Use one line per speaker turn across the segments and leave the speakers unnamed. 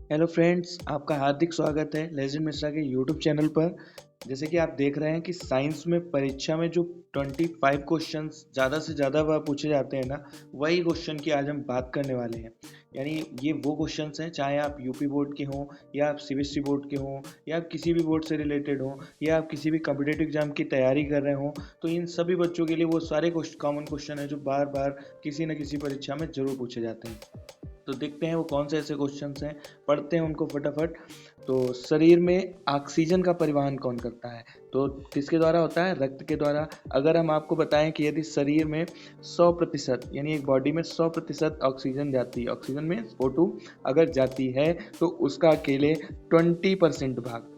Hello friends, आपका हार्दिक स्वागत है लेजेंड मिश्रा के यूट्यूब चैनल पर। जैसे कि आप देख रहे हैं कि साइंस में परीक्षा में जो 25 क्वेश्चंस ज़्यादा से ज़्यादा बार पूछे जाते हैं ना, वही क्वेश्चन की आज हम बात करने वाले हैं। यानी ये वो क्वेश्चंस हैं, चाहे आप यूपी बोर्ड के हों या आप सीबीएसई बोर्ड के हों या आप किसी भी बोर्ड से रिलेटेड हों या आप किसी भी कॉम्पिटेटिव एग्जाम की तैयारी कर रहे हों, तो इन सभी बच्चों के लिए वो सारे कॉमन क्वेश्चन हैं जो बार बार किसी न किसी परीक्षा में ज़रूर पूछे जाते हैं। तो देखते हैं वो कौन से ऐसे क्वेश्चंस हैं, पढ़ते हैं उनको फटाफट। तो शरीर में ऑक्सीजन का परिवहन कौन करता है? तो किसके द्वारा होता है? रक्त के द्वारा। अगर हम आपको बताएं कि यदि शरीर में 100% यानी एक बॉडी में 100% ऑक्सीजन जाती है, ऑक्सीजन में O2 अगर जाती है, तो उसका अकेले 20% भाग,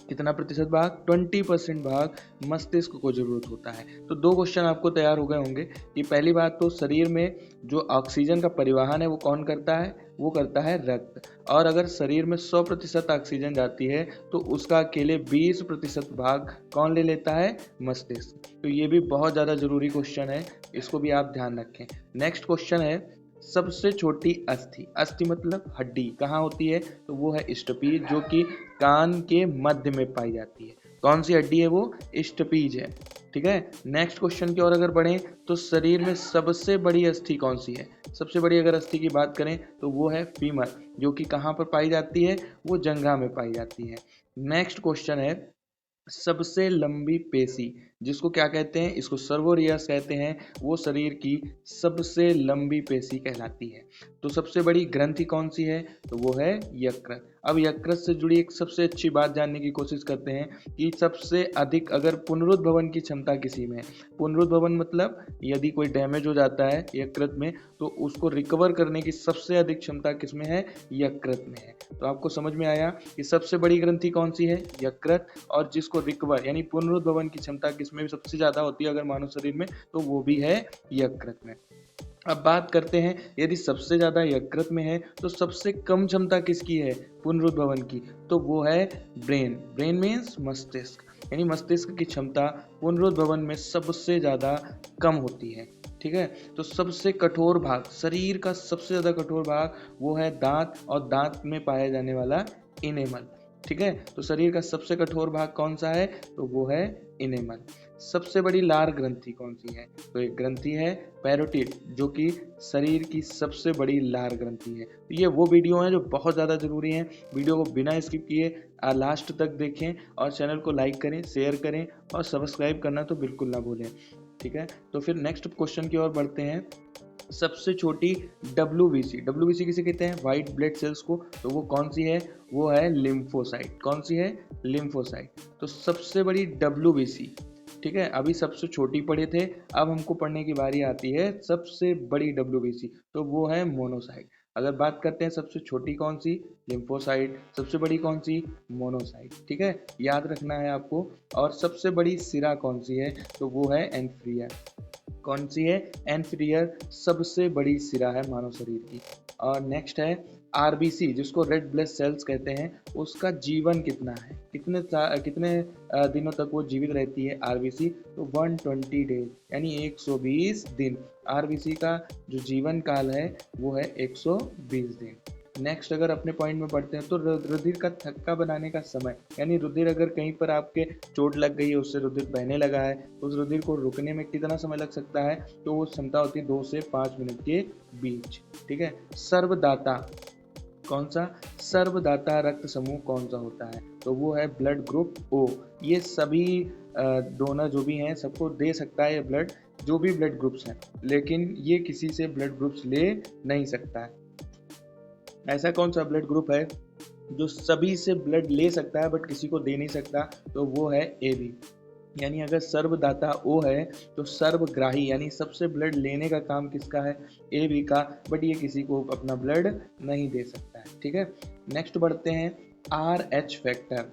कितना प्रतिशत भाग? 20% भाग मस्तिष्क को जरूरत होता है। तो दो क्वेश्चन आपको तैयार हो गए होंगे कि पहली बात तो शरीर में जो ऑक्सीजन का परिवहन है वो कौन करता है? वो करता है रक्त। और अगर शरीर में 100% ऑक्सीजन जाती है तो उसका अकेले 20% भाग कौन ले लेता है? मस्तिष्क। तो ये भी बहुत ज़्यादा जरूरी क्वेश्चन है, इसको भी आप ध्यान रखें। नेक्स्ट क्वेश्चन है, सबसे छोटी अस्थि, अस्थि मतलब हड्डी, कहाँ होती है? तो वो है स्टपीज, जो कि कान के मध्य में पाई जाती है। कौन सी हड्डी है वो? स्टपीज है। ठीक है। नेक्स्ट क्वेश्चन की ओर अगर बढ़ें तो शरीर में सबसे बड़ी अस्थि कौन सी है? सबसे बड़ी अगर अस्थि की बात करें तो वो है फीमर, जो कि कहाँ पर पाई जाती है? वो जंघा में पाई जाती है। नेक्स्ट क्वेश्चन है, सबसे लंबी पेशी, जिसको क्या कहते हैं? इसको सर्वोरियस कहते हैं। वो शरीर की सबसे लंबी पेशी कहलाती है। तो सबसे बड़ी ग्रंथि कौन सी है? तो वो है यकृत। अब यकृत से जुड़ी एक सबसे अच्छी बात जानने की कोशिश करते हैं कि सबसे अधिक अगर पुनरुद्भवन की क्षमता किसी में है, पुनरुद्भवन मतलब यदि कोई डैमेज हो जाता है यकृत में तो उसको रिकवर करने की सबसे अधिक क्षमता किसमें है? यकृत में है। तो आपको समझ में आया कि सबसे बड़ी ग्रंथि कौन सी है? यकृत। और जिसको रिकवर यानी पुनरुद्भवन की क्षमता किसमें भी सबसे ज्यादा होती है अगर मानव शरीर में, तो वो भी है यकृत में। अब बात करते हैं, यदि सबसे ज्यादा यकृत में है तो सबसे कम क्षमता किसकी है पुनरुद्भवन की? तो वो है ब्रेन। ब्रेन मीन्स मस्तिष्क, यानी मस्तिष्क की क्षमता पुनरुद्भवन में सबसे ज्यादा कम होती है। ठीक है। तो सबसे कठोर भाग, शरीर का सबसे ज्यादा कठोर भाग वो है दांत, और दांत में पाया जाने वाला इनेमल। ठीक है। तो शरीर का सबसे कठोर भाग कौन सा है? तो वो है इनेमल। सबसे बड़ी लार ग्रंथि कौन सी है? तो एक ग्रंथि है पैरोटिड, जो कि शरीर की सबसे बड़ी लार ग्रंथि है। तो ये वो वीडियो हैं जो बहुत ज़्यादा ज़रूरी हैं। वीडियो को बिना स्किप किए लास्ट तक देखें और चैनल को लाइक करें, शेयर करें और सब्सक्राइब करना तो बिल्कुल ना भूलें। ठीक है। तो फिर नेक्स्ट क्वेश्चन की ओर बढ़ते हैं। सबसे छोटी WBC किसे कहते हैं? व्हाइट ब्लड सेल्स को। तो वो कौन सी है? वो है लिम्फोसाइट। कौन सी है? लिम्फोसाइट। तो सबसे बड़ी WBC, ठीक है, अभी सबसे छोटी पढ़े थे, अब हमको पढ़ने की बारी आती है सबसे बड़ी WBC, तो वो है मोनोसाइट। अगर बात करते हैं सबसे छोटी कौन सी? लिम्फोसाइट। सबसे बड़ी कौन सी? मोनोसाइट। ठीक है, याद रखना है आपको। और सबसे बड़ी सिरा कौन सी है? तो वो है एंफ्रियर। कौन सी है? एंफ्रियर सबसे बड़ी सिरा है मानव शरीर की। और नेक्स्ट है आरबीसी, जिसको रेड ब्लड सेल्स कहते हैं, उसका जीवन कितना है? कितने दिनों तक वो जीवित रहती है आरबीसी? तो 120 डेज, यानी 120 दिन। आरबीसी का जो जीवन काल है वो है 120 दिन। नेक्स्ट अगर अपने पॉइंट में पढ़ते हैं तो रुधिर का थक्का बनाने का समय, यानी रुधिर अगर कहीं पर आपके चोट लग गई है, उससे रुधिर बहने लगा है, तो उस रुधिर को रुकने में कितना समय लग सकता है? तो वो क्षमता होती है 2 से 5 मिनट के बीच। ठीक है। सर्वदाता कौन सा? सर्वदाता रक्त समूह कौन सा होता है? तो वो है ब्लड ग्रुप O। ये सभी डोनर जो भी हैं सबको दे सकता है ये ब्लड, जो भी ब्लड ग्रुप्स हैं, लेकिन ये किसी से ब्लड ग्रुप्स ले नहीं सकता है। ऐसा कौन सा ब्लड ग्रुप है जो सभी से ब्लड ले सकता है बट किसी को दे नहीं सकता? तो वो है AB। यानी अगर सर्वदाता O है तो सर्वग्राही यानी सबसे ब्लड लेने का काम किसका है? AB का, बट ये किसी को अपना ब्लड नहीं दे सकता है। ठीक है। नेक्स्ट बढ़ते हैं, RH फैक्टर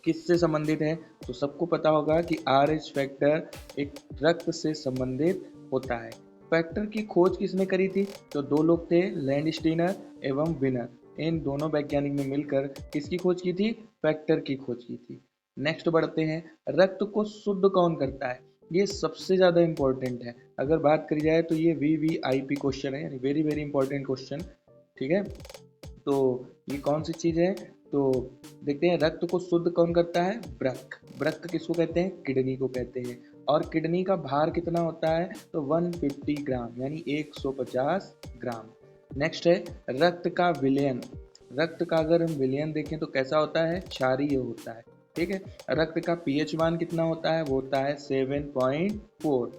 किससे संबंधित है? तो सबको पता होगा कि RH फैक्टर एक रक्त से संबंधित होता है। फैक्टर की खोज किसने करी थी? तो दो लोग थे, लैंडस्टीनर एवं विनर। इन दोनों वैज्ञानिक ने मिलकर किसकी खोज की थी? फैक्टर की खोज की थी। नेक्स्ट बढ़ते हैं, रक्त को शुद्ध कौन करता है? ये सबसे ज्यादा इंपॉर्टेंट है। अगर बात करी जाए तो ये VVIP क्वेश्चन है, यानी वेरी वेरी इंपॉर्टेंट क्वेश्चन। ठीक है। तो ये कौन सी चीज़ है? तो देखते हैं, रक्त को शुद्ध कौन करता है? वृक्क। वृक्क किसको कहते हैं? किडनी को कहते हैं। और किडनी का भार कितना होता है? तो 150 ग्राम यानी 150 ग्राम। नेक्स्ट है रक्त का विलयन। रक्त का अगर हम विलयन देखें तो कैसा होता है? क्षारीय होता है। ठीक है। रक्त का पीएच मान कितना होता है? वो होता है 7.4।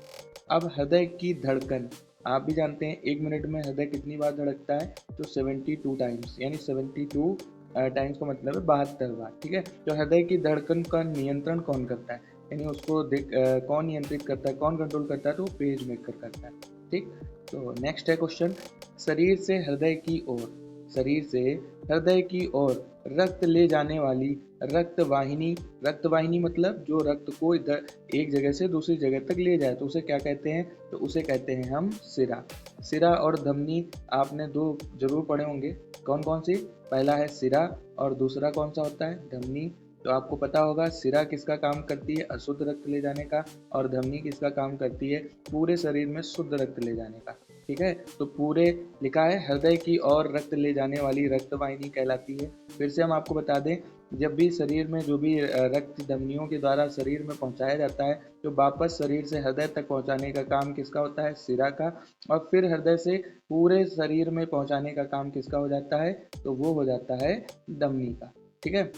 अब हृदय की धड़कन, आप भी जानते हैं 1 मिनट में हृदय कितनी बार धड़कता है? तो 72 टाइम्स, यानी 72 टाइम्स का मतलब है 72 बार। ठीक है। तो हृदय की धड़कन का नियंत्रण कौन करता है? यानी उसको कौन नियंत्रित करता है, कौन कंट्रोल करता है? तो पेज मेकर करता है। ठीक। तो नेक्स्ट है क्वेश्चन, शरीर से हृदय की ओर, शरीर से हृदय की ओर रक्त ले जाने वाली रक्तवाहिनी, रक्तवाहिनी मतलब जो रक्त को इधर एक जगह से दूसरी जगह तक ले जाए, तो उसे क्या कहते हैं? तो उसे कहते हैं हम सिरा। सिरा और धमनी आपने दो जरूर पढ़े होंगे, कौन कौन सी? पहला है सिरा और दूसरा कौन सा होता है? धमनी। तो आपको पता होगा सिरा किसका काम करती है? अशुद्ध रक्त ले जाने का, और धमनी किसका काम करती है? पूरे शरीर में शुद्ध रक्त ले जाने का। ठीक है। तो पूरे लिखा है हृदय की ओर रक्त ले जाने वाली रक्तवाहिनी कहलाती है। फिर से हम आपको बता दें, जब भी शरीर में जो भी रक्त धमनियों के द्वारा शरीर में पहुंचाया जाता है, तो वापस शरीर से हृदय तक पहुंचाने का काम किसका होता है? सिरा का। और फिर हृदय से पूरे शरीर में पहुंचाने का काम किसका हो जाता है? तो वो हो जाता है धमनी का। ठीक है।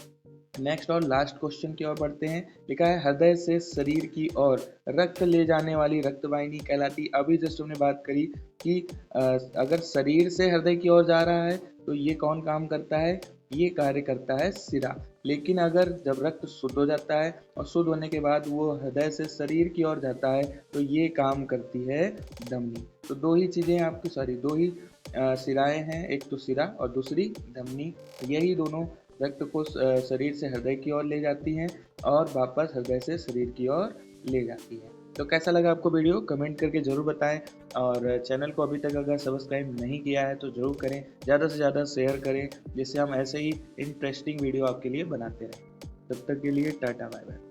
नेक्स्ट और लास्ट क्वेश्चन की ओर बढ़ते हैं। लिखा है हृदय से शरीर की ओर रक्त ले जाने वाली रक्तवाहिनी कहलाती। अभी जस्ट हमने बात करी कि अगर शरीर से हृदय की ओर जा रहा है तो ये कौन काम करता है? ये कार्य करता है सिरा। लेकिन अगर जब रक्त शुद्ध हो जाता है और शुद्ध होने के बाद वो हृदय से शरीर की ओर जाता है तो ये काम करती है धमनी। तो दो ही चीज़ें आपकी, सॉरी दो ही सिराएं हैं, एक तो सिरा और दूसरी धमनी। यही दोनों रक्त को शरीर से हृदय की ओर ले जाती हैं और वापस हृदय से शरीर की ओर ले जाती है। तो कैसा लगा आपको वीडियो? कमेंट करके ज़रूर बताएं, और चैनल को अभी तक अगर सब्सक्राइब नहीं किया है तो ज़रूर करें, ज़्यादा से ज़्यादा शेयर करें, जिससे हम ऐसे ही इंटरेस्टिंग वीडियो आपके लिए बनाते रहें। तब तक के लिए टाटा बाय बाय।